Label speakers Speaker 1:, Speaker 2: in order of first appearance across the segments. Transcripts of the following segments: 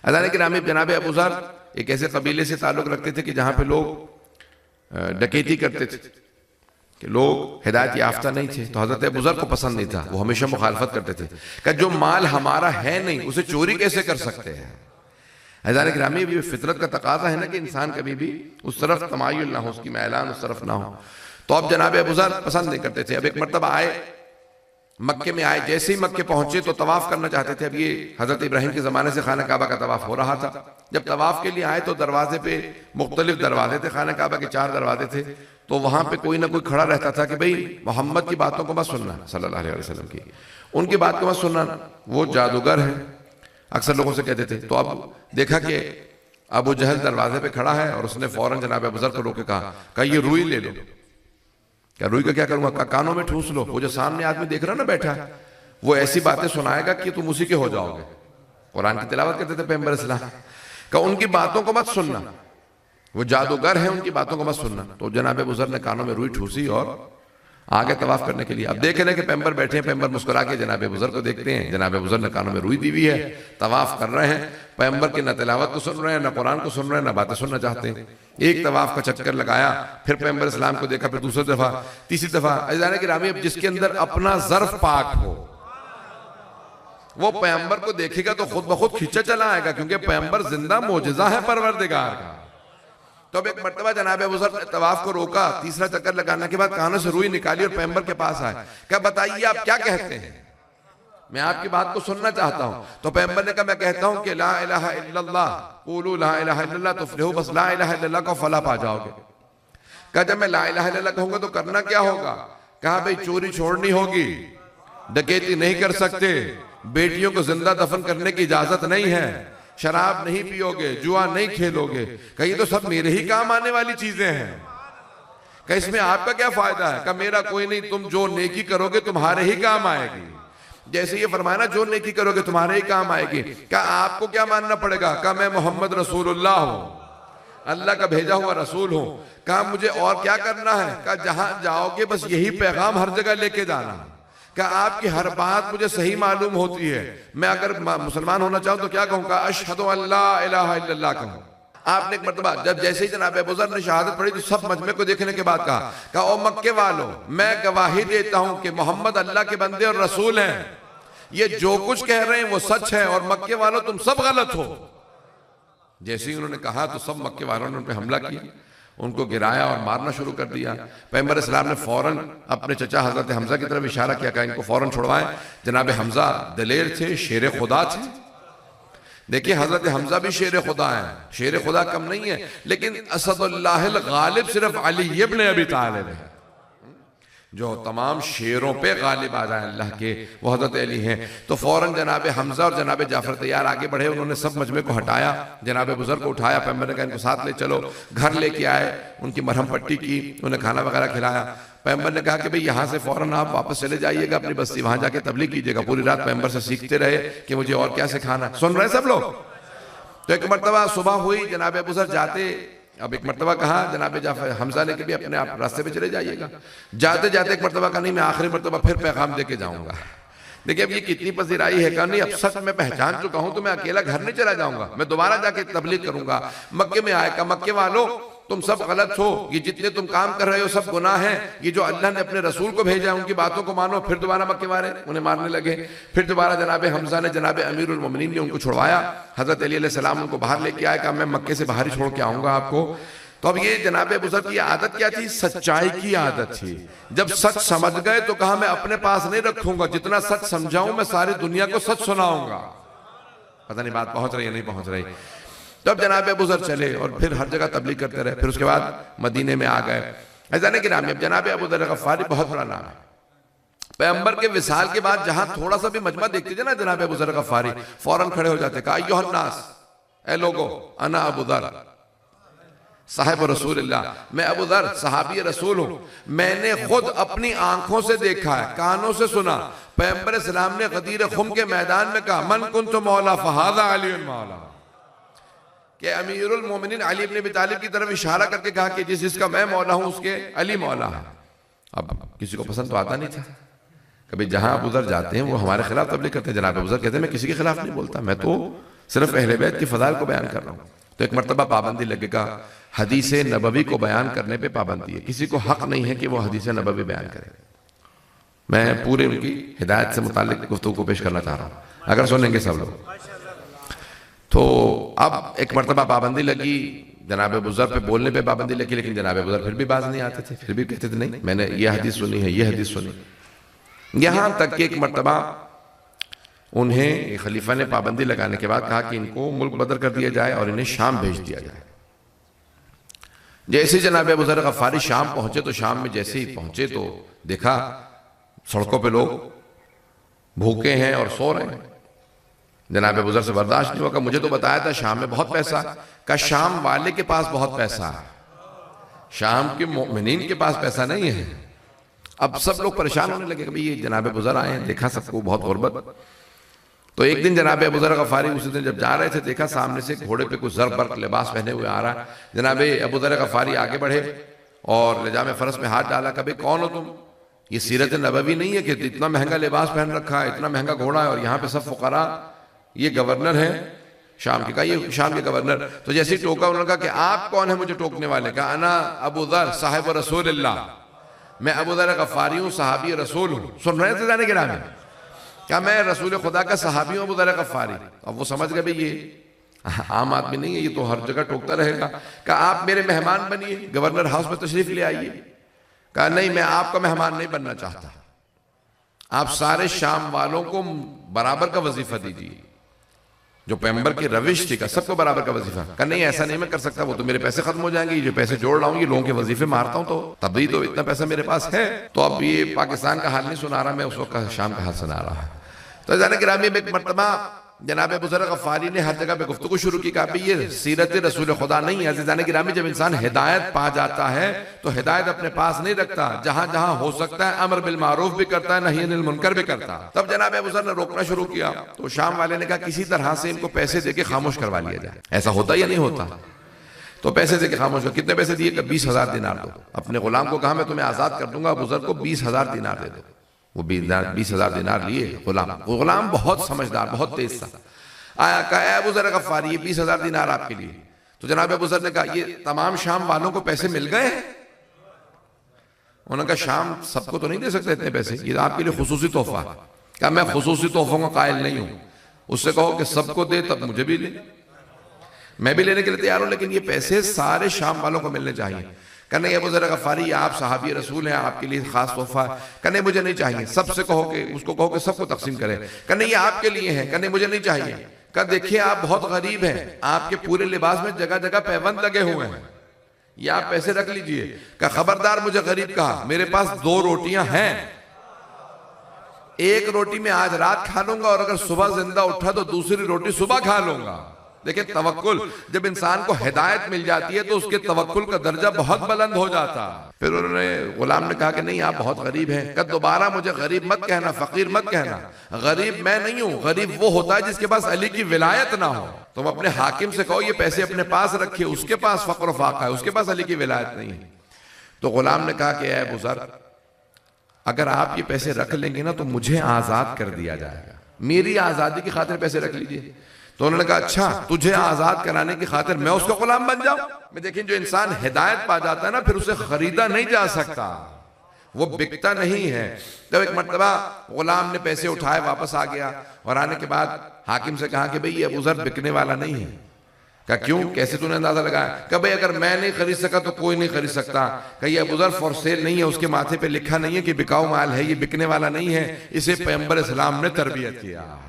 Speaker 1: عزیزان گرامی، جناب ابو ذر ایک ایسے قبیلے سے تعلق رکھتے تھے کہ جہاں پہ لوگ ڈکیتی کرتے تھے، کہ لوگ ہدایت یافتہ نہیں تھے، تو حضرت ابو ذر کو پسند نہیں تھا، وہ ہمیشہ مخالفت کرتے تھے کہ جو مال ہمارا ہے نہیں اسے چوری کیسے کر سکتے ہیں۔ عزیزان گرامی، یہ فطرت کا تقاضا ہے نا کہ انسان کبھی بھی اس طرف تمایل نہ ہو، اس کی میلان اس طرف نہ ہو۔ تو اب جناب ابو ذر پسند نہیں کرتے تھے۔ اب ایک مرتبہ آئے، مکے میں آئے، جیسے ہی مکے پہنچے تو طواف کرنا چاہتے تھے۔ اب یہ حضرت ابراہیم کے زمانے سے خانہ کعبہ کا طواف ہو رہا تھا۔ جب طواف کے لیے آئے تو دروازے پہ مختلف دروازے تھے، خانہ کعبہ کے 4 دروازے تھے، تو وہاں پہ کوئی نہ کوئی کھڑا رہتا تھا کہ بھئی محمد کی باتوں کو مت سننا، صلی اللہ علیہ وسلم کی، ان کی بات کو مت سننا، وہ جادوگر ہیں، اکثر لوگوں سے کہتے تھے۔ تو اب دیکھا کہ ابو جہل دروازے پہ کھڑا ہے اور اس نے فوراً جناب ابو ذر کو روک کے کہا یہ روئی لے لو۔ کیا روئی کا کیا کروں گا؟ کانوں میں ٹھوس لو۔ وہ جو سامنے آدمی دیکھ رہا نا بیٹھا ہے، وہ ایسی باتیں سنائے گا کہ تم اسی کے ہو جاؤ گے۔ قرآن کی تلاوت کرتے تھے پیغمبر اسلام، کہ ان کی باتوں کو مت سننا، وہ جادوگر ہیں، ان کی باتوں کو مت سننا۔ تو جناب ابو ذر نے کانوں میں روئی ٹھوسی اور آگے طواف کرنے کے لیے۔ اب دیکھ رہے ہیں کہ پیغمبر بیٹھے ہیں، پیغمبر مسکرا کے جناب ابو ذر کو دیکھتے ہیں، جناب ابو ذر نے کانوں میں روئی دی ہوئی ہے، طواف کر رہے ہیں، پیغمبر کی نہ تلاوت کو سن رہے ہیں، نہ قرآن کو سن رہے ہیں، نہ باتیں سننا چاہتے ہیں۔ ایک طواف کا چکر لگایا، پھر پیغمبر اسلام کو دیکھا، پھر دوسری دفعہ، تیسری دفعہ۔ عزیزان گرامی، اب جس کے اندر اپنا ظرف پاک ہو وہ پیغمبر کو دیکھے گا تو خود بخود کھینچا چلا آئے گا، کیونکہ پیغمبر زندہ معجزہ ہے پروردگار کا۔ تو اب ایک مرتبہ جناب ابو ذر نے طواف کو روکا، تیسرا چکر لگانے کے بعد کانوں سے روئی نکالی اور پیغمبر کے پاس آئے، کہا بتائیے آپ کیا کہتے ہیں، میں آپ کی بات کو سننا چاہتا ہوں۔ تو پیغمبر نے کہا میں کہتا ہوں کہ لا الہ الا اللہ، قولوا لا الہ الا اللہ تفلحوا، بس لا الہ الا اللہ کو فلاح پا جاؤ گے۔ کہا جب میں لا الہ الا اللہ کہوں گا تو کرنا کیا ہوگا؟ کہا بھئی چوری چھوڑنی ہوگی، ڈکیتی نہیں کر سکتے، بیٹیوں کو زندہ دفن کرنے کی اجازت نہیں ہے، شراب نہیں پیو گے، جوا نہیں کھیلو گے۔ کہ یہ تو سب میرے ہی کام آنے والی چیزیں ہیں، کہ اس میں آپ کا کیا فائدہ ہے؟ کہ میرا کوئی نہیں، تم جو نیکی کرو گے تمہارے ہی کام آئے گی۔ جیسے یہ فرمایا نا جو نیکی کرو گے تمہارے ہی کام آئے گی۔ کہ آپ کو کیا ماننا پڑے گا؟ کہ میں محمد رسول اللہ ہوں، اللہ کا بھیجا ہوا رسول ہوں۔ کہا مجھے اور کیا کرنا ہے؟ کہ جہاں جاؤ گے بس یہی پیغام ہر جگہ لے کے جانا۔ کہ آپ کی ہر بات مجھے صحیح معلوم ہوتی ہے، میں اگر مسلمان ہونا چاہوں تو کیا کہوں گا؟ اشہد ان لا الہ الا اللہ کہوں۔ آپ نے ایک مرتبہ جب جیسے ہی جناب ابو ذر نے شہادت پڑھی تو سب مجمع کو دیکھنے کے بعد کہا کہ او مکے والو، میں گواہی دیتا ہوں کہ محمد اللہ کے بندے اور رسول ہیں، یہ جو کچھ کہہ رہے ہیں وہ سچ ہے، اور مکے والو تم سب غلط ہو۔ جیسے ہی انہوں نے کہا تو سب مکے والوں نے ان پہ حملہ کیا، ان کو گرایا اور مارنا شروع کر دیا۔ پیغمبر اسلام نے فوراً اپنے چچا حضرت حمزہ کی طرف اشارہ کیا کہ ان کو فوراً چھڑوائیں۔ جناب حمزہ دلیر تھے، شیر خدا تھے۔ دیکھیں حضرت حمزہ بھی شیر خدا ہیں، شیر خدا کم نہیں ہے، لیکن اسد اللہ الغالب صرف علی ابن ابی طالب ہے، جو تمام شیروں پہ غالب آ جائیں اللہ کے، وہ حضرت علی ہیں۔ تو فوراً جناب حمزہ اور جناب جعفر تیار آگے بڑھے، انہوں نے سب مجمع کو ہٹایا، جناب ابو ذر کو اٹھایا، پیغمبر نے کہا ان کو ساتھ لے چلو، گھر لے کے آئے، ان کی مرہم پٹی کی، انہیں کھانا وغیرہ کھلایا۔ پیغمبر نے کہا کہ بھئی یہاں سے فوراً آپ واپس چلے جائیے گا اپنی بستی، وہاں جا کے تبلیغ کیجیے گا۔ پوری رات پیغمبر سے سیکھتے رہے کہ مجھے اور کیا سکھانا، سن رہے سب لوگ؟ تو ایک مرتبہ صبح ہوئی، جناب ابو ذر جاتے، اب ایک مرتبہ کہا جناب حمزہ نے کہ بھی اپنے آپ راستے پہ چلے جائیے گا۔ جاتے جاتے ایک مرتبہ کہا نہیں میں آخری مرتبہ پھر پیغام دے کے جاؤں گا۔ دیکھیں اب یہ کتنی پذیرائی ہے، کہا نہیں اب سچ میں پہچان چکا ہوں تو میں اکیلا گھر نہیں چلا جاؤں گا، میں دوبارہ جا کے تبلیغ کروں گا۔ مکے میں آئے، کہا مکے والو تم سب غلط ہو، یہ جتنے تم کام کر رہے ہو سب گناہ ہیں، یہ جو اللہ نے اپنے رسول کو بھیجا ہے ان کی باتوں کو مانو۔ پھر دوبارہ مکے والے انہیں مارنے لگے۔ پھر دوبارہ جناب حمزہ نے جناب امیر المومنین نے ان کو چھڑوایا، حضرت علی علیہ السلام ان کو باہر لے کے آئے، کہا میں مکے سے باہر ہی چھوڑ کے آؤں گا آپ کو۔ تو اب یہ جناب ابو ذر کی عادت کیا تھی؟ سچائی کی عادت تھی۔ جب سچ سمجھ گئے تو کہا میں اپنے پاس نہیں رکھوں گا، جتنا سچ سمجھاؤں میں ساری دنیا کو سچ سناؤں گا۔ پتہ نہیں بات پہنچ رہی ہے نہیں پہنچ رہی۔ تو اب جناب ابو ذر چلے اور پھر ہر جگہ تبلیغ کرتے رہے، پھر اس کے بعد مدینے میں آ گئے۔ عزیزان گرامی، اب جناب ابو ذر غفاری بہت بڑا نام ہے۔ پیغمبر کے وصال کے بعد جہاں تھوڑا سا بھی مجمع دیکھتے تھے نا جناب ابو ذر غفاری فوراً کھڑے ہو جاتے، کہا ایھا الناس، اے لوگو، انا ابو ذر صاحب رسول اللہ، میں ابو ذر صحابی رسول ہوں، میں نے خود اپنی آنکھوں سے دیکھا ہے، کانوں سے سنا۔ پیغمبر اسلام نے غدیر خم کے میدان میں کہا من کنت مولا فہذا علی مولا، کہ امیر المومنین علی ابن ابی طالب کی طرف اشارہ کر کے کہا کہ جس کا میں مولا ہوں اس کے علی مولا ہے۔ اب کسی کو پسند تو آتا نہیں تھا، کبھی جہاں ابو ذر جاتے ہیں وہ ہمارے خلاف تبلیغ کرتے ہیں، جناب ابو ذر کہتے ہیں میں کسی کے خلاف نہیں بولتا، میں تو صرف اہل بیت کی فضائل کو بیان کر رہا ہوں. تو ایک مرتبہ پابندی لگے گا حدیث نبوی کو بیان کرنے پہ پابندی ہے. کسی کو حق نہیں ہے کہ وہ حدیث نبوی بیان کرے. میں پورے ان کی ہدایت سے متعلق گفتگو کو پیش کرنا چاہ رہا ہوں, اگر سنیں گے سب لوگ. تو اب ایک مرتبہ پابندی لگی, جناب ابوذر پہ بولنے پہ پابندی لگی, لیکن جناب ابوذر پھر بھی باز نہیں آتے تھے, پھر بھی کہتے تھے نہیں میں نے یہ حدیث سنی ہے, یہ حدیث سنی. یہاں تک کہ ایک مرتبہ انہیں خلیفہ نے پابندی لگانے کے بعد کہا کہ ان کو ملک بدر کر دیا جائے اور انہیں شام بھیج دیا جائے. جیسے جناب ابوذر غفاری شام پہنچے تو شام میں جیسے ہی پہنچے تو دیکھا سڑکوں پہ لوگ بھوکے ہیں اور سو رہے ہیں. جناب ابوذر سے برداشت نہیں ہوا کہ مجھے تو بتایا تھا شام میں بہت پیسہ, کہ شام والے کے پاس بہت پیسہ ہے, شام کے مومنین کے پاس پیسہ نہیں ہے. اب سب لوگ پریشان ہونے لگے کہ یہ جناب ابوذر آئے ہیں, دیکھا سب کو بہت غربت. تو ایک دن جناب ابوذر غفاری اسی دن جب جا رہے تھے دیکھا سامنے سے گھوڑے پہ کچھ زر برق لباس پہنے ہوئے آ رہا. جناب ابوذر غفاری آگے بڑھے اور لجام فرس میں ہاتھ ڈالا کہ بھئی کون ہو تم؟ یہ سیرت نبوی نہیں ہے کہ اتنا مہنگا لباس پہن رکھا ہے, اتنا مہنگا گھوڑا ہے, اور یہاں پہ سب فقراء, یہ گورنر ہیں شام کے. کہا یہ شام کے گورنر. تو جیسے ٹوکا انہوں نے کہا کہ آپ کون ہیں مجھے ٹوکنے والے؟ کہا انا ابوذر صاحب رسول اللہ, میں ابوذر غفاری ہوں, صحابی رسول ہوں. سن رہے تھے جانے کے نام ہے کیا میں رسول خدا کا صحابی ہوں ابوذر غفاری. اب وہ سمجھ گئے بھئی یہ عام آدمی نہیں ہے, یہ تو ہر جگہ ٹوکتا رہے گا. کہا آپ میرے مہمان بنیے, گورنر ہاؤس میں تشریف لے آئیے. کہا نہیں میں آپ کا مہمان نہیں بننا چاہتا, آپ سارے شام والوں کو برابر کا وظیفہ دیجیے. جو پیغمبر کی روش تھی کہ سب کو برابر کا وظیفہ. کہا نہیں ایسا نہیں میں کر سکتا, وہ تو میرے پیسے ختم ہو جائیں گے, یہ جو پیسے جوڑ رہا ہوں یہ لوگوں کے وظیفے مارتا ہوں تو تبھی تو اتنا پیسہ میرے پاس ہے. تو اب یہ پاکستان کا حال نہیں سنا رہا, میں اس وقت شام کا حال سنا رہا. تو عزیزان گرامی میں ایک مرتبہ جناب ابوذر غفاری نے ہر جگہ پہ گفتگو شروع کی, کہا بھی یہ سیرت رسول خدا نہیں ہے. عزیزان گرامی جب انسان ہدایت پا جاتا ہے تو ہدایت اپنے پاس نہیں رکھتا, جہاں جہاں ہو سکتا ہے امر بالمعروف بھی کرتا ہے, نہی عن المنکر بھی کرتا ہے. تب جناب ابوذر نے روکنا شروع کیا تو شام والے نے کہا کسی طرح سے ان کو پیسے دے کے خاموش کروا لیا جائے. ایسا ہوتا یا نہیں ہوتا؟ تو پیسے دے کے خاموش کر. کتنے پیسے دیے؟ کہ 20,000 دینار دو. اپنے غلام کو کہا میں تمہیں آزاد کر دوں گا, ابوذر کو 20,000 دینار دے دو. وہ 20,000 دینار لیے غلام. وہ غلام بہت سمجھدار, بہت تیز تھا. آیا کہا اے ابوذر غفاری یہ 20,000 دینار آپ کے لیے. تو جناب ابوذر نے کہا یہ تمام شام والوں کو پیسے مل گئے ہیں؟ انہوں نے کہا شام سب کو تو نہیں دے سکتے اتنے پیسے, یہ آپ کے لیے خصوصی تحفہ. کہا میں خصوصی تحفوں کا قائل نہیں ہوں, اس سے کہو کہ سب کو دے تب مجھے بھی لے, میں بھی لینے کے لیے تیار ہوں, لیکن یہ پیسے سارے شام والوں کو ملنے چاہیے. کہ نہیں ابوذر غفاری آپ صحابی رسول ہیں, آپ کے لیے خاص تحفہ. کہ نہیں مجھے نہیں چاہیے, سب سے کہو کہ اس کو کہو کہ سب کو تقسیم کرے. کہ نہیں یہ آپ کے لیے ہیں. کہ نہیں مجھے نہیں چاہیے. کہ دیکھیں آپ بہت غریب ہیں, آپ کے پورے لباس میں جگہ جگہ پیوند لگے ہوئے ہیں, یہ آپ پیسے رکھ لیجئے. کہ خبردار مجھے غریب کہا, میرے پاس 2 روٹیاں ہیں, 1 روٹی میں آج رات کھا لوں گا اور اگر صبح زندہ اٹھا تو دوسری روٹی صبح کھا لوں گا. دیکھیں توکل, جب انسان کو ہدایت مل جاتی ہے تو اس کے توکل کا درجہ بہت بلند ہو جاتا. پھر انہوں نے غلام نے کہا کہ نہیں آپ بہت غریب ہیں. کہ دوبارہ مجھے غریب مت کہنا, فقیر مت کہنا. غریب میں نہیں ہوں, غریب وہ ہوتا ہے جس کے پاس علی کی ولایت نہ ہو. تم اپنے حاکم سے کہو یہ پیسے اپنے پاس رکھے, اس کے پاس فقر و فاقہ ہے, اس کے پاس علی کی ولایت نہیں ہے. تو غلام نے کہا کہ اے ابوذر اگر آپ یہ پیسے رکھ لیں گے نا تو مجھے آزاد کر دیا جائے گا, میری آزادی کی خاطر پیسے رکھ لیجئے. تو انہوں نے کہا اچھا تجھے آزاد کرانے کی خاطر میں اس کا غلام بن جاؤں. میں دیکھیں جو انسان ہدایت پا جاتا ہے نا پھر اسے خریدا نہیں جا سکتا, وہ بکتا نہیں ہے. جب ایک مرتبہ غلام نے پیسے اٹھائے واپس آ گیا اور آنے کے بعد حاکم سے کہا کہ بھئی یہ ابوذر بکنے والا نہیں ہے. کہا کیوں, کیسے تو نے اندازہ لگایا؟ کہ بھئی اگر میں نہیں خرید سکا تو کوئی نہیں خرید سکتا. کہ یہ ابوذر فور سیل نہیں ہے, اس کے ماتھے پہ لکھا نہیں ہے کہ بکاؤ مال ہے, یہ بکنے والا نہیں ہے, اسے پیغمبر اسلام نے تربیت کیا ہے.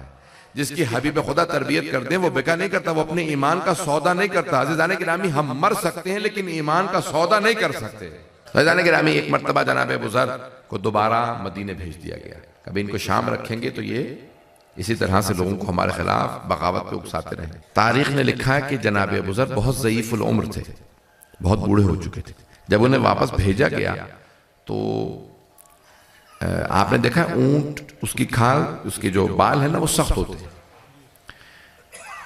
Speaker 1: جس کی حبیب خدا تربیت کر دیں وہ بکا نہیں کرتا, وہ اپنے ایمان کا سودا نہیں کرتا. عزیزان گرامی ہم مر سکتے ہیں لیکن ایمان کا سودا نہیں کر سکتے. عزیزان گرامی ایک مرتبہ جناب ابوذر کو دوبارہ مدینے بھیج دیا گیا. کبھی ان کو شام رکھیں گے تو یہ اسی طرح سے لوگوں کو ہمارے خلاف بغاوت پہ اکساتے رہیں. تاریخ نے لکھا ہے کہ جناب ابوذر بہت ضعیف العمر تھے, بہت بوڑھے ہو چکے تھے. جب انہیں واپس بھیجا گیا تو آپ نے دیکھا اونٹ اس کی کھال, اس کے جو بال ہیں نا وہ سخت ہوتے ہیں,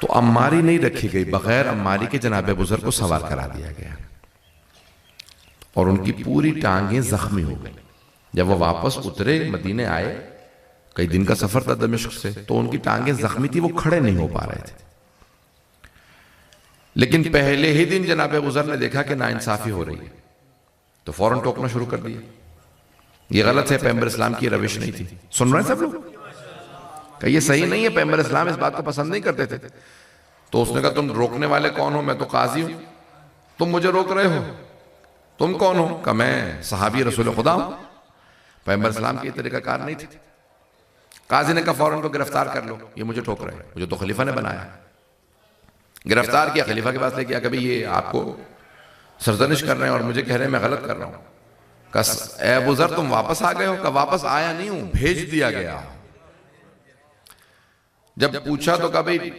Speaker 1: تو اماری نہیں رکھی گئی, بغیر اماری کے جناب ابوذر کو سوار کرا دیا گیا اور ان کی پوری ٹانگیں زخمی ہو گئی. جب وہ واپس اترے مدینے آئے, کئی دن کا سفر تھا دمشق سے, تو ان کی ٹانگیں زخمی تھی, وہ کھڑے نہیں ہو پا رہے تھے. لیکن پہلے ہی دن جناب ابو ذر نے دیکھا کہ ناانصافی ہو رہی ہے تو فوراً ٹوکنا شروع کر دیا. یہ غلط ہے، پیغمبر اسلام کی روش نہیں تھی. سن رہے ہیں سب لوگ کہ یہ صحیح نہیں ہے، پیغمبر اسلام اس بات کو پسند نہیں کرتے تھے. تو اس نے کہا تم روکنے والے کون ہو؟ میں تو قاضی ہوں، تم مجھے روک رہے ہو، تم کون ہو؟ کہ میں صحابی رسول خدا ہوں. پیغمبر اسلام کی طریقہ کار نہیں تھی. قاضی نے کہا فوراً کو گرفتار کر لو، یہ مجھے ٹوک رہے ہیں، مجھے تو خلیفہ نے بنایا. گرفتار کیا، خلیفہ کے پاس لے گیا کہ بھئی یہ آپ کو سرزنش کر رہے ہیں اور مجھے کہہ رہے ہیں میں غلط کر رہا ہوں. اے ابو ذر تم واپس آ گئے ہو؟ کہ واپس آیا نہیں ہوں، بھیج دیا گیا. جب پوچھا تو کہا بھئی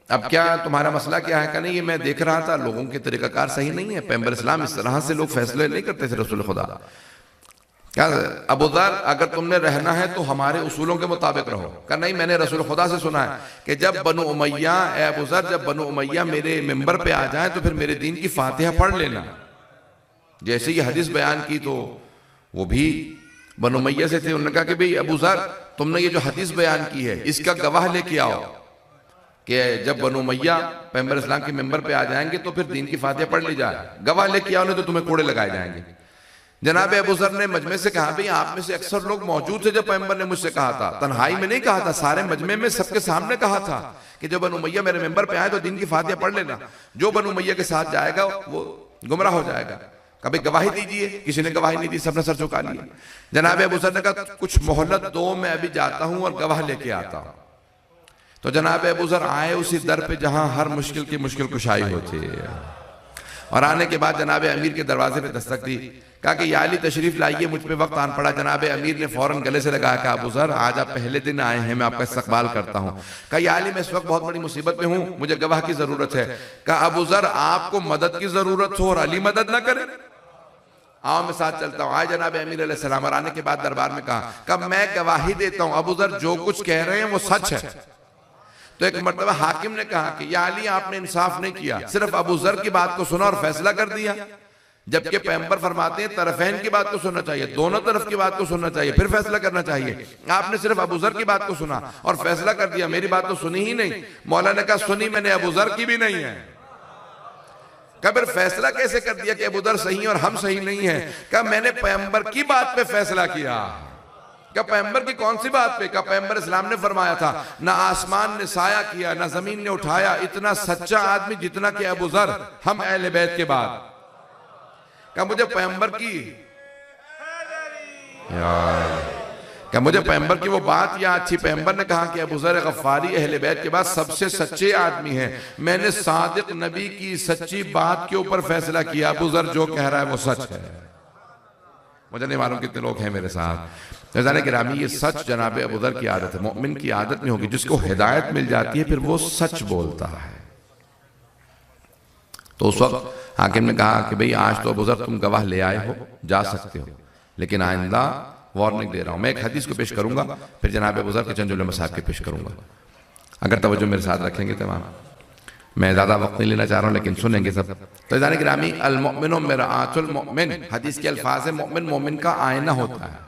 Speaker 1: اب کیا تمہارا مسئلہ کیا ہے؟ کہ نہیں یہ میں دیکھ رہا تھا لوگوں کے طریقہ کار صحیح نہیں ہے، پیغمبر اسلام اس طرح سے لوگ فیصلے نہیں کرتے تھے رسول خدا. کیا ابو ذر اگر تم نے رہنا ہے تو ہمارے اصولوں کے مطابق رہو. کہ نہیں میں نے رسول خدا سے سنا ہے کہ جب بنو امیہ، اے ابو ذر جب بنو امیہ میرے ممبر پہ آ جائیں تو پھر میرے دین کی فاتحہ پڑھ لینا. جیسے یہ حدیث بیان کی تو وہ بھی بنو امیہ سے تھے. انہوں نے کہا کہ بھئی ابو ذر تم نے یہ جو حدیث بیان کی ہے اس کا گواہ لے کے آؤ کہ جب بنو امیہ پیغمبر اسلام کے ممبر پہ آ جائیں گے تو پھر دین کی فاتحہ پڑھ لی جائے. گواہ لے کے آؤ نہیں تو تمہیں کوڑے لگائے جائیں گے. جناب ابو ذر نے مجمع سے کہا بھئی آپ میں سے اکثر لوگ موجود تھے جب پیغمبر نے مجھ سے کہا تھا، تنہائی میں نہیں کہا تھا، سارے مجمع میں سب کے سامنے کہا تھا کہ جب بنو امیہ میرے ممبر پہ آئے تو دین کی فاتحہ پڑھ لینا، جو بنو امیہ کے ساتھ جائے گا وہ گمراہ ہو جائے گا. کبھی گواہی دیجئے، کسی نے گواہی نہیں دی، سب نے سر جھکا لیا. جناب ابو ذر نے کہا کچھ مہلت دو، میں ابھی جاتا ہوں اور گواہ لے کے آتا ہوں. تو جناب ابو ذر آئے اسی در پہ جہاں ہر مشکل کی مشکل کشائی ہوتی ہے، اور آنے کے بعد جناب امیر کے دروازے پہ دستک دی. کہا کہ یا علی تشریف لائیے، مجھ پہ وقت آن پڑا. جناب امیر نے فوراً گلے سے لگایا کہ ابو ذر آج آپ پہلے دن آئے ہیں، میں آپ کا استقبال کرتا ہوں. کہا یا علی میں اس وقت بہت بڑی مصیبت میں ہوں، مجھے گواہ کی ضرورت ہے. کہا ابو ذر آپ کو مدد کی ضرورت ہو اور علی مدد نہ کرے؟ آؤ میں ساتھ چلتا ہوں. آئے جناب امیر علیہ السلام اور آنے کے بعد دربار میں کہا کہ میں گواہی دیتا ہوں ابو ذر جو کچھ کہہ رہے ہیں وہ سچ ہے. تو ایک مرتبہ حاکم نے کہا کہ یا علی آپ نے انصاف نہیں کیا، صرف ابو ذر کی بات کو سنا اور فیصلہ کر دیا، جبکہ پیغمبر فرماتے ہیں طرفین کی بات کو سننا چاہیے، دونوں طرف کی بات کو سننا چاہیے، پھر فیصلہ کرنا چاہیے. آپ نے صرف ابو ذر کی بات کو سنا اور فیصلہ کر دیا، میری بات تو سنی ہی نہیں. مولا نے کہا سنی میں نے، ابو ذر کی بھی نہیں ہے. کہ پھر فیصلہ کیسے کر دیا کہ ابو ذر صحیح ہیں اور ہم صحیح نہیں ہیں؟ کہ میں نے پیغمبر کی بات پہ فیصلہ کیا. کہ پیغمبر کی کون سی بات پہ؟ کہ پیغمبر اسلام نے فرمایا تھا نہ آسمان نے سایہ کیا نہ زمین نے اٹھایا اتنا سچا آدمی جتنا کہ ابو ذر، ہم اہل بیت کے بعد. کہ مجھے پیغمبر کی وہ بات یاد تھی، پیغمبر نے کہا کہ ابو ذر غفاری اہل بیت کے بعد سب سے سچے آدمی ہیں. میں نے صادق نبی کی سچی بات کے اوپر فیصلہ کیا، ابو ذر جو کہہ رہا ہے وہ سچ ہے. مجھے نہیں معلوم کتنے لوگ ہیں میرے ساتھ. عزیزان گرامی یہ سچ جناب ابو ذر کی عادت ہے. مومن کی عادت نہیں ہوگی، جس کو ہدایت مل جاتی ہے پھر وہ سچ بولتا ہے. تو اس وقت حاکم نے کہا کہ بھئی آج تو ابو ذر تم گواہ لے آئے ہو، جا سکتے ہو، لیکن آئندہ وارننگ دے رہا ہوں. میں ایک حدیث کو پیش کروں گا، پھر جناب ابو ذر کے چند جملے مسائل کے پیش کروں گا. اگر توجہ میرے ساتھ رکھیں گے تمام. میں زیادہ وقت نہیں لینا چاہ رہا ہوں لیکن سنیں گے سب. تو عزیزان گرامی المؤمن مرآۃ المؤمن، حدیث کے الفاظ ہے مومن مومن کا آئینہ ہوتا ہے.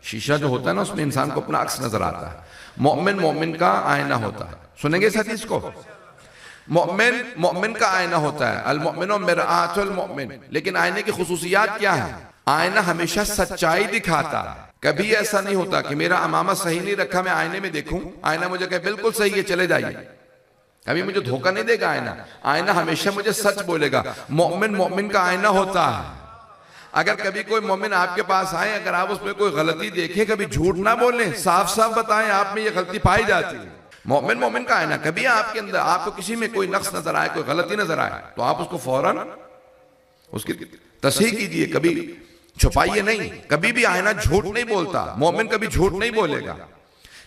Speaker 1: شیشہ جو ہوتا ہے نا اس میں انسان کو اپنا عکس نظر آتا ہے. مومن مومن کا آئینہ ہوتا ہے. سنیں گے اس حدیث کو؟ مومن مومن کا آئینہ ہوتا ہے. المؤمن مرآۃ المؤمن. لیکن آئینے کی خصوصیات کیا ہیں؟ آئینہ ہمیشہ سچائی دکھاتا ہے. کبھی ایسا نہیں ہوتا کہ میرا امامہ صحیح نہیں رکھا میں آئینے میں دیکھوں آئینہ مجھے کہے بالکل صحیح ہے چلے جائیے. کبھی مجھے دھوکہ نہیں دے گا آئینہ. آئینہ ہمیشہ مجھے سچ بولے گا. مومن مومن کا آئینہ ہوتا ہے. اگر کبھی کوئی مومن آپ کے پاس آئے، اگر آپ اس میں کوئی غلطی دیکھیں کبھی جھوٹ نہ بولیں، صاف صاف بتائیں آپ میں یہ غلطی پائی جاتی ہے. مومن مومن کا آئینہ. کبھی آپ کے اندر آپ کو کسی میں کوئی نقص نظر آئے، کوئی غلطی نظر آئے تو آپ اس کو فوراً اس کی تصحیح کیجئے، کبھی چھپائیے نہیں. کبھی بھی آئینہ جھوٹ نہیں بولتا. مومن کبھی جھوٹ نہیں بولے گا.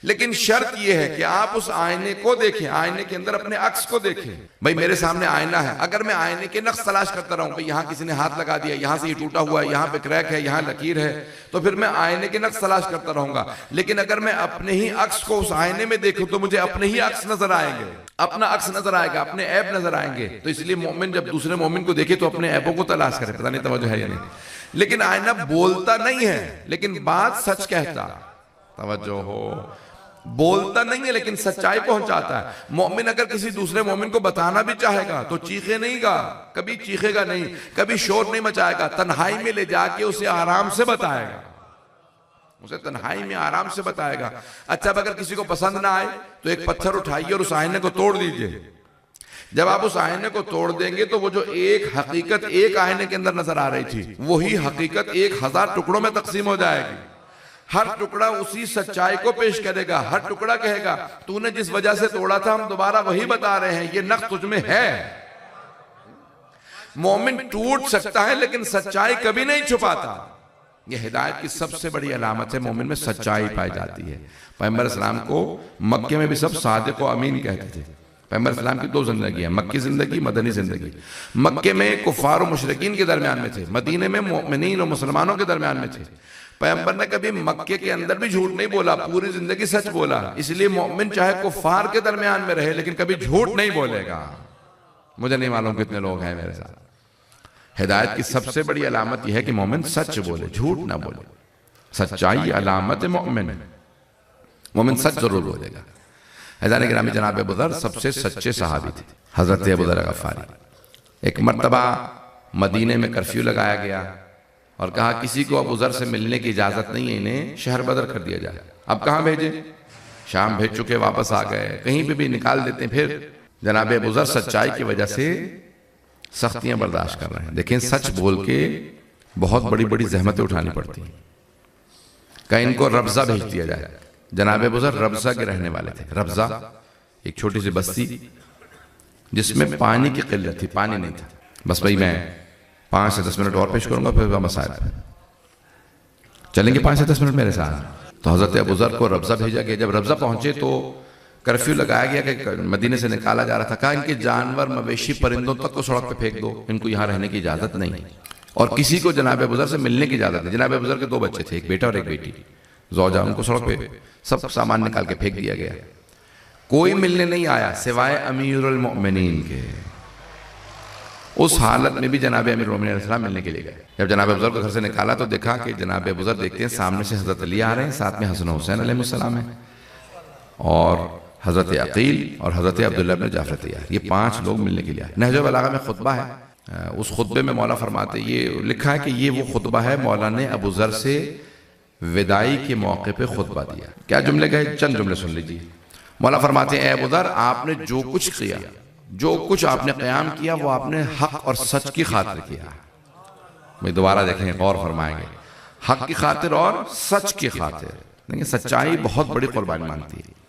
Speaker 1: لیکن شرط یہ ہے کہ آپ اس آئینے کو دیکھیں، آئینے کے اندر اپنے عکس کو دیکھیں. بھئی میرے سامنے آئینہ ہے، اگر میں آئینے کے نقص تلاش کرتا رہوں، بھئی یہاں کسی نے ہاتھ لگا دیا، یہاں سے یہ ٹوٹا ہوا ہے، یہاں پہ کریک ہے، یہاں لکیر ہے، تو پھر میں آئینے کے نقص تلاش کرتا رہوں گا. لیکن اگر میں اپنے ہی عکس کو اس آئینے میں دیکھوں تو مجھے اپنے ہی عکس نظر آئیں گے، اپنا عکس نظر آئے گا، اپنے عیب نظر آئیں گے. تو اس لیے مومن جب دوسرے مومن کو دیکھے تو اپنے عیبوں کو تلاش کرے. پتہ نہیں توجہ ہے یا نہیں. لیکن آئینہ بولتا نہیں ہے لیکن بات سچ کہتا. توجہ ہو. بولتا نہیں ہے لیکن سچائی پہنچاتا ہے. مومن اگر کسی دوسرے مومن کو بتانا بھی چاہے گا تو چیخے نہیں گا, کبھی چیخے گا نہیں, کبھی شور نہیں مچائے گا, تنہائی میں لے جا کے اسے آرام سے بتائے گا, اسے تنہائی میں آرام سے بتائے گا. اچھا اب اگر کسی کو پسند نہ آئے تو ایک پتھر اٹھائیے اور اس آئینے کو توڑ دیجئے. جب آپ اس آئینے کو توڑ دیں گے تو وہ جو ایک حقیقت ایک آئینے کے اندر نظر آ رہی تھی وہی حقیقت 1000 ٹکڑوں میں تقسیم ہو جائے گی. ہر ٹکڑا اسی سچائی کو پیش کرے گا, ہر ٹکڑا کہے گا تو نے جس وجہ سے توڑا تھا ہم دوبارہ وہی بتا رہے ہیں, یہ نقص تجھ میں ہے. مومن ٹوٹ سکتا ہے لیکن سچائی کبھی نہیں چھپاتا. یہ ہدایت کی سب سے بڑی علامت ہے, مومن میں سچائی پائی جاتی ہے. پیغمبر اسلام کو مکے میں بھی سب صادق و امین کہتے تھے. پیغمبر اسلام کی 2 زندگی ہیں, مکی زندگی, مدنی زندگی. مکے میں کفار و مشرکین کے درمیان میں تھے, مدینے میں مومنین و مسلمانوں کے درمیان میں تھے. پیغمبر نے کبھی مکے کے اندر بھی جھوٹ نہیں بولا, پوری زندگی سچ بولا. اس لیے مومن چاہے کفار کے درمیان میں رہے لیکن کبھی جھوٹ نہیں بولے گا. مجھے نہیں معلوم کتنے لوگ ہیں میرے ساتھ. ہدایت کی سب سے بڑی علامت یہ ہے کہ مومن سچ بولے, جھوٹ نہ بولے. سچائی علامت مومن, مومن سچ ضرور بولے گا. حضرت گرامی جناب ابو ذر سب سے سچے صحابی تھے. حضرت ابو ذر غفاری, ایک مرتبہ مدینے میں کرفیو لگایا گیا اور کہا کسی کو ابو ذر سے ملنے کی اجازت نہیں ہے, انہیں شہر بدر کر دیا جائے. اب کہاں بھیجیں؟ شام بھیج چکے, واپس آ گئے, کہیں پہ بھی نکال دیتے ہیں. پھر جناب ابو ذر سچائی کی وجہ سے سختیاں برداشت کر رہے ہیں. دیکھیں سچ بول کے بہت بڑی بڑی زحمتیں اٹھانی پڑتی ہیں. کہ ان کو ربضہ بھیج دیا جائے. جناب ابو ذر ربضہ کے رہنے والے تھے. ربضہ ایک چھوٹی سی بستی جس میں پانی کی قلت تھی, پانی نہیں تھا. بس بھائی میں 5 سے 10 منٹ اور پیش کروں گا پھر مسائل چلیں گے. 5 سے 10 منٹ میرے ساتھ. تو حضرت ابو ذر کو ربضہ بھیجا گیا. جب ربضہ پہنچے تو کرفیو لگایا گیا کہ مدینے سے نکالا جا رہا تھا. کہا ان کے جانور مویشی پرندوں تک کو سڑک پہ پھینک دو, ان کو یہاں رہنے کی اجازت نہیں. اور کسی کو جناب ابو ذر سے ملنے کی اجازت نہیں. جناب ابو ذر کے 2 بچے تھے, ایک بیٹا اور ایک بیٹی. زوجہ, ان کو سڑک پہ سب سامان نکال کے پھینک دیا گیا. کوئی ملنے نہیں آیا سوائے امیر المؤمنین کے. اس حالت میں بھی جناب امیر المؤمنین علیہ السلام ملنے کے لیے گئے. جب جناب ابو ذر کو گھر سے نکالا تو دیکھا کہ جناب ابو ذر دیکھتے ہیں سامنے سے حضرت علی آ رہے ہیں, ساتھ میں حسن و حسین علیہ السلام ہیں, اور حضرت عقیل اور حضرت عبداللہ بن جعفر تیار. یہ 5 لوگ ملنے کے لیے آئے. نہج البلاغہ میں خطبہ ہے. اس خطبے میں مولا فرماتے, یہ لکھا ہے کہ یہ وہ خطبہ ہے مولا نے ابو ذر سے وداعی کے موقع پہ خطبہ دیا. کیا جملے گئے, چند جملے سن لیجیے. مولا فرماتے ہیں اے ابو ذر, آپ نے جو کچھ کیا, جو کچھ آپ نے قیام کیا وہ آپ نے حق اور سچ کی خاطر کیا. میں دوبارہ دیکھیں, غور فرمائیں گے. حق کی خاطر اور سچ کی خاطر. دیکھیں سچائی بہت بڑی قربانی مانگتی ہے.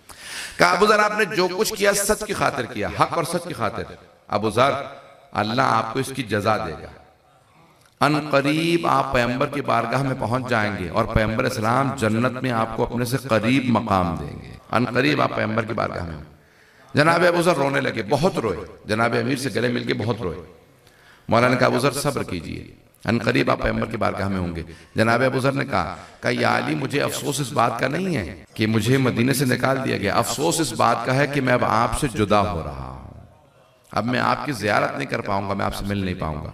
Speaker 1: کہا ابو ذر آپ نے جو کچھ کیا سچ کی خاطر کیا, حق اور سچ کی خاطر. ابو ذر اللہ آپ کو اس کی جزا دے گا. ان قریب آپ پیغمبر کی بارگاہ میں پہنچ جائیں گے اور پیغمبر اسلام جنت میں آپ کو اپنے سے قریب مقام دیں گے. ان قریب آپ پیغمبر کی بارگاہ میں. جناب ابو ذر رونے لگے, بہت روئے. جناب امیر سے گلے مل کے بہت روئے. مولا نے کہا ابو ذر صبر کیجئے, ان قریب آپ پیغمبر کی بارگاہ میں ہوں گے. جناب ابو ذر نے کہا یا علی مجھے افسوس اس بات کا نہیں ہے کہ مجھے مدینے سے نکال دیا گیا, افسوس اس بات کا ہے کہ میں اب آپ سے جدا ہو رہا ہوں. اب میں آپ کی زیارت نہیں کر پاؤں گا, میں آپ سے مل نہیں پاؤں گا.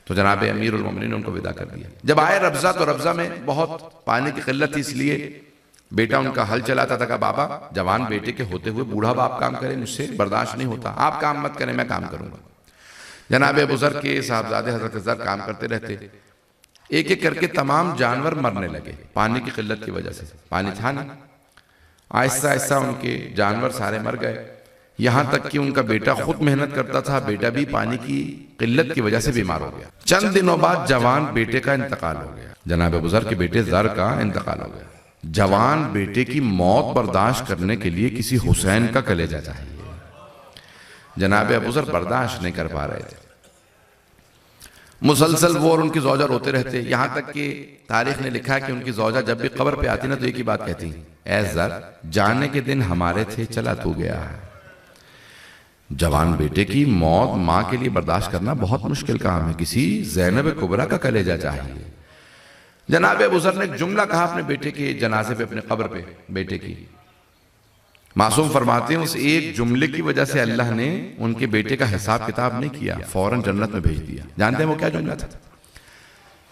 Speaker 1: تو جناب امیر المومنین نے ان کو ودا کر دیا. جب آئے ربضہ تو ربضہ میں بہت پانی کی قلت تھی, اس لیے بیٹا ان کا حل چلاتا تھا کہ بابا جوان بیٹے کے ہوتے ہوئے بوڑھا باپ کام کرے, مجھ سے برداشت نہیں ہوتا, آپ کام مت کریں میں کام کروں گا. جناب ابو ذر کے صاحبزادے حضرت ذر کام کرتے رہتے. ایک ایک کر کے تمام جانور مرنے لگے پانی کی قلت کی وجہ سے. پانی تھا نہیں. آہستہ آہستہ ان کے جانور سارے مر گئے, یہاں تک کہ ان کا بیٹا خود محنت کرتا تھا, بیٹا بھی پانی کی قلت کی وجہ سے بیمار ہو گیا. چند دنوں بعد جوان بیٹے کا انتقال ہو گیا. جناب ابو ذر کے بیٹے ذر کا انتقال ہو گیا. جوان بیٹے کی موت برداشت کرنے کے لیے کسی حسین کا کلیجہ چاہیے. جناب ابو ذر برداشت نہیں کر پا رہے تھے. مسلسل وہ اور ان کی زوجہ روتے رہتے, یہاں تک کہ تاریخ نے لکھا ہے کہ ان کی زوجہ جب بھی قبر پہ آتی نا تو ایک ہی بات کہتی, اے ذر جانے کے دن ہمارے تھے, چلا تو گیا ہے. جوان بیٹے کی موت ماں کے لیے برداشت کرنا بہت مشکل کام ہے, کسی زینب کبریٰ کا کلیجہ چاہیے. جناب ابو ذر نے ایک جملہ کہا اپنے بیٹے کے جنازے پہ, اپنے قبر پہ بیٹے کی. معصوم فرماتے ہیں اس ایک جملے کی وجہ سے اللہ نے ان کے بیٹے کا حساب کتاب نہیں کیا, فوراً جنت میں بھیج دیا. جانتے ہیں وہ کیا جملہ تھا؟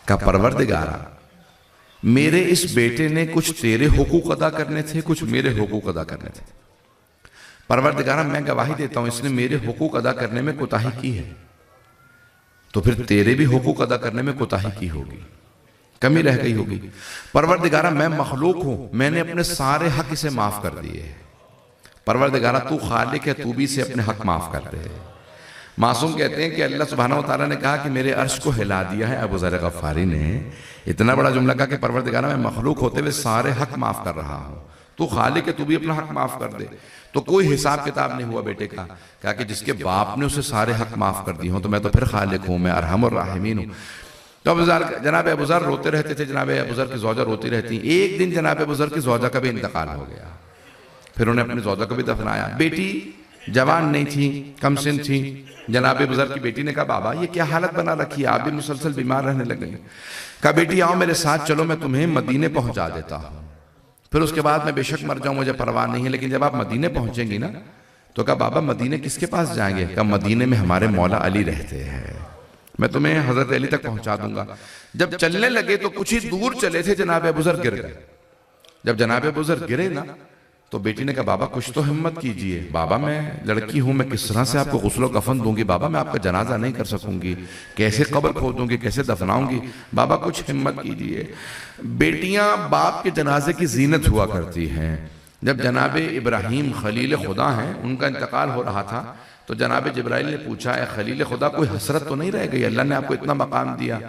Speaker 1: کہ پروردگارا میرے اس بیٹے نے کچھ تیرے حقوق ادا کرنے تھے، کچھ میرے حقوق ادا کرنے تھے۔ پروردگارہ میں گواہی دیتا ہوں اس نے میرے حقوق ادا کرنے میں کوتاہی کی ہے، تو پھر تیرے بھی حقوق ادا کرنے میں کوتاہی کی ہوگی، کمی رہ گئی ہوگی۔ پروردگارہ میں مخلوق ہوں، میں نے اپنے سارے حق اسے معاف کر دیے۔ پروردگارہ تو خالق ہے، تو بھی اسے اپنے حق معاف کر دے۔ معصوم کہتے ہیں کہ اللہ سبحانہ وتعالیٰ نے کہا کہ میرے عرش کو ہلا دیا ہے ابو ذر غفاری نے، اتنا بڑا جملہ کہا کہ پروردگارہ میں مخلوق ہوتے ہوئے سارے حق معاف کر رہا ہوں، تو خالق ہے، تو بھی اپنا حق معاف کر دے۔ تو کوئی حساب کتاب نہیں ہوا بیٹے کا، کہا کہ جس کے باپ نے اسے سارے حق معاف کر دی ہوں تو میں تو پھر خالق ہوں، میں ارحم الراحمین ہوں۔ تو جناب ابو ذر روتے رہتے تھے، جناب ابو ذر کی زوجہ روتی رہتی۔ ایک دن جناب ابو ذر کی زوجہ کا بھی انتقال ہو گیا، پھر انہیں اپنی زوجہ کو بھی دفنایا۔ بیٹی جوان نہیں تھی، کم سن تھی۔ جناب ابو ذر کی بیٹی نے کہا بابا یہ کیا حالت بنا رکھی ہے، آپ بھی مسلسل بیمار رہنے لگے ہیں۔ کہا بیٹی آؤ میرے ساتھ چلو، میں تمہیں مدینے پہنچا دیتا ہوں، پھر اس کے بعد میں بے شک مر جاؤں مجھے پرواہ نہیں ہے، لیکن جب آپ مدینے پہنچیں گی نا تو کہا بابا مدینے کس کے پاس جائیں گے؟ کہا مدینے میں ہمارے مولا علی رہتے ہیں، میں تمہیں حضرت علی تک پہنچا دوں گا۔ جب چلنے لگے تو کچھ ہی دور چلے تھے، جناب ابو ذر گر گئے۔ جب جناب ابو ذر گرے نا تو بیٹی نے کہا بابا کچھ تو ہمت کیجئے، بابا میں لڑکی ہوں، میں کس طرح سے آپ کو غسل و کفن دوں گی، بابا میں آپ کا جنازہ نہیں کر سکوں گی، کیسے قبر کھودوں گی، کیسے دفناؤں گی، بابا کچھ ہمت کیجئے۔ بیٹیاں باپ کے جنازے کی زینت ہوا کرتی ہیں۔ جب جناب ابراہیم خلیل خدا ہیں، ان کا انتقال ہو رہا تھا تو جناب جبرائیل نے پوچھا اے خلیل خدا کوئی حسرت تو نہیں رہ گئی، اللہ نے آپ کو اتنا مقام دیا؟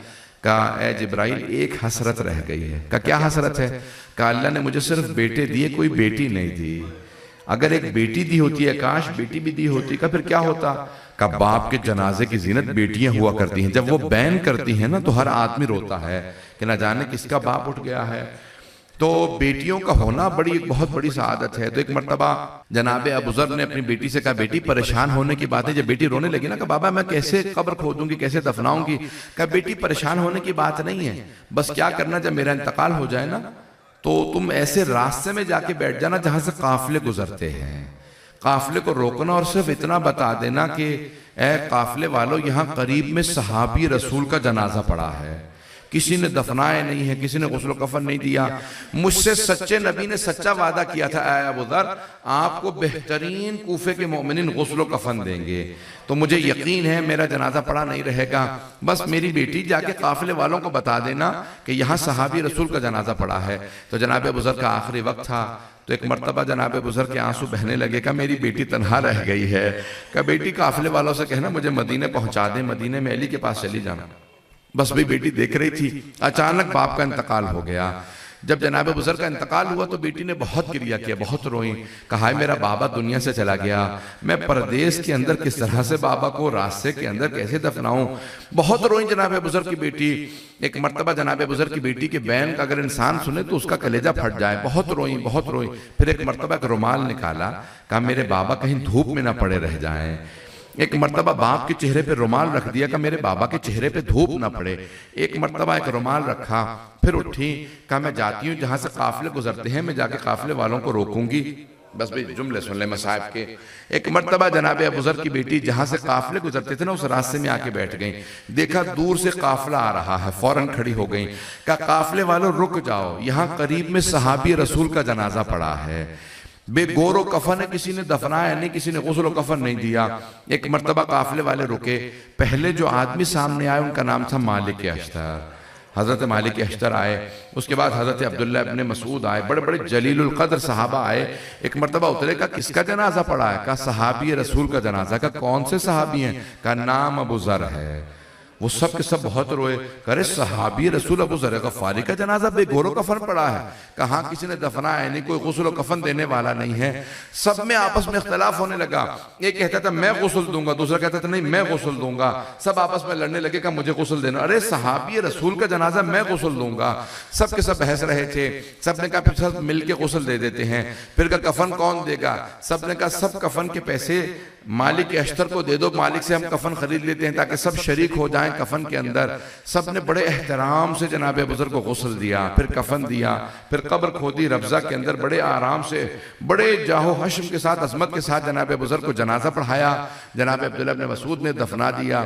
Speaker 1: کہا اے جبرائیل ایک حسرت رہ گئی ہے۔ کہا کیا حسرت ہے؟ کہا اللہ نے مجھے صرف بیٹے دیے، کوئی بیٹی نہیں دی، اگر ایک بیٹی دی ہوتی ہے، کاش بیٹی بھی دی ہوتی، کہا پھر کیا ہوتا؟ کہا باپ کے جنازے کی زینت بیٹیاں ہوا کرتی ہیں، جب وہ بین کرتی ہیں نا تو ہر آدمی روتا ہے کہ نہ جانے کس کا باپ اٹھ گیا ہے۔ تو بیٹیوں کا ہونا ایک بہت بڑی سعادت ہے۔ تو ایک مرتبہ جناب ابو ذر نے اپنی بیٹی سے کہا بیٹی پریشان ہونے کی بات ہے، جب بیٹی رونے لگی نا کہ بابا میں کیسے قبر کھودوں گی، کیسے دفناؤں گی، کہا بیٹی پریشان ہونے کی بات نہیں ہے، بس کیا کرنا جب میرا انتقال ہو جائے نا تو تم ایسے راستے میں جا کے بیٹھ جانا جہاں سے قافلے گزرتے ہیں، قافلے کو روکنا اور صرف اتنا بتا دینا کہ اے قافلے والو یہاں قریب میں صحابی رسول کا جنازہ پڑا ہے، کسی نے دفنائے نہیں ہے، کسی نے غسل و کفن نہیں دیا، مجھ سے سچے نبی نے سچا وعدہ کیا تھا اے ابو ذر آپ کو بہترین کوفے کے مومنین غسل و کفن دیں گے، تو مجھے یقین ہے میرا جنازہ پڑا نہیں رہے گا، بس میری بیٹی جا کے قافلے والوں کو بتا دینا کہ یہاں صحابی رسول کا جنازہ پڑا ہے۔ تو جناب ابو ذر کا آخری وقت تھا، تو ایک مرتبہ جناب ابو ذر کے آنسو بہنے لگے، کہ میری بیٹی تنہا رہ گئی ہے، کہ بیٹی قافلے والوں سے کہنا مجھے مدینے پہنچا دیں، مدینے میں علی کے پاس چلی جانا۔ بس بھی بیٹی دیکھ رہی تھی، اچانک باپ کا انتقال ہو گیا۔ جب جناب ابو ذر کا انتقال ہوا تو بیٹی نے بہت گریہ کیا، بہت روئیں، کہا ہے میرا بابا دنیا سے چلا گیا، میں پردیس کے اندر کس طرح سے بابا کو راستے کے اندر کیسے دفناؤں، بہت روئیں جناب ابو ذر کی بیٹی۔ ایک مرتبہ جناب ابو ذر کی بیٹی کے بین کا اگر انسان سنے تو اس کا کلیجہ پھٹ جائے، بہت روئیں بہت روئیں۔ پھر ایک مرتبہ ایک رومال نکالا، کہا میرے بابا کہیں دھوپ میں نہ پڑے رہ جائیں۔ ایک مرتبہ باپ کے چہرے پہ رومال رکھ دیا کہ میرے بابا کے چہرے پہ دھوپ نہ پڑے۔ ایک مرتبہ ایک رومال رکھا، پھر اٹھی، کہا میں جاتی ہوں جہاں سے قافلے گزرتے ہیں، میں جا کے قافلے والوں کو روکوں گی۔ بس بھی جملے سن لیں مصائب کے۔ ایک مرتبہ جناب ابو ذر کی بیٹی جہاں سے قافلے گزرتے تھے نا اس راستے میں آ کے بیٹھ گئیں، دیکھا دور سے قافلہ آ رہا ہے، فوراً کھڑی ہو گئیں، کہا قافلے والوں رک جاؤ، یہاں قریب میں صحابی رسول کا جنازہ پڑا ہے، بے گور و کفن ہے، کسی نے دفنایا نہیں، کسی نے غسل و کفن نہیں دیا۔ ایک مرتبہ قافلے والے رکے، پہلے جو آدمی سامنے آئے ان کا نام تھا مالک اشتر، حضرت مالک اشتر آئے، اس کے بعد حضرت عبداللہ ابن مسعود آئے، بڑے بڑے جلیل القدر صحابہ آئے۔ ایک مرتبہ اترے، کہا کس کا جنازہ پڑا ہے؟ کہا صحابی رسول کا جنازہ۔ کہا کون سے صحابی ہیں؟ کہا نام ابو ذر ہے۔ وہ سب کے سب بہت روئے، کہا صحابی رسول ابو ذر غفاری کا جنازہ بے گور و کفن پڑا ہے، کہاں کسی نے دفنایا نہیں، کوئی غسل و کفن دینے والا نہیں ہے۔ سب میں آپس میں اختلاف ہونے لگا، ایک کہتا تھا میں غسل دوں گا، دوسرا کہتا تھا نہیں میں غسل دوں گا، سب آپس میں لڑنے لگے کہ مجھے غسل دینا، ارے صحابی رسول کا جنازہ میں غسل دوں گا۔ سب کے سب بحث رہے تھے، سب نے کہا پھر سب مل کے غسل دے دیتے ہیں، پھر کہا کفن کون دے گا؟ سب نے کہا سب کفن کے پیسے مالک اشتر کو دے دو، مالک سے ہم کفن خرید لیتے ہیں تاکہ سب شریک ہو جائیں کفن کے اندر۔ سب نے بڑے احترام سے جناب ابو ذر کو غسل دیا، پھر کفن دیا، پھر قبر کھودی ربضہ کے اندر، بڑے آرام سے بڑے جاہ و حشم کے ساتھ عظمت کے ساتھ جناب ابو ذر کو جنازہ پڑھایا، جناب عبداللہ ابن مسعود نے دفنا دیا۔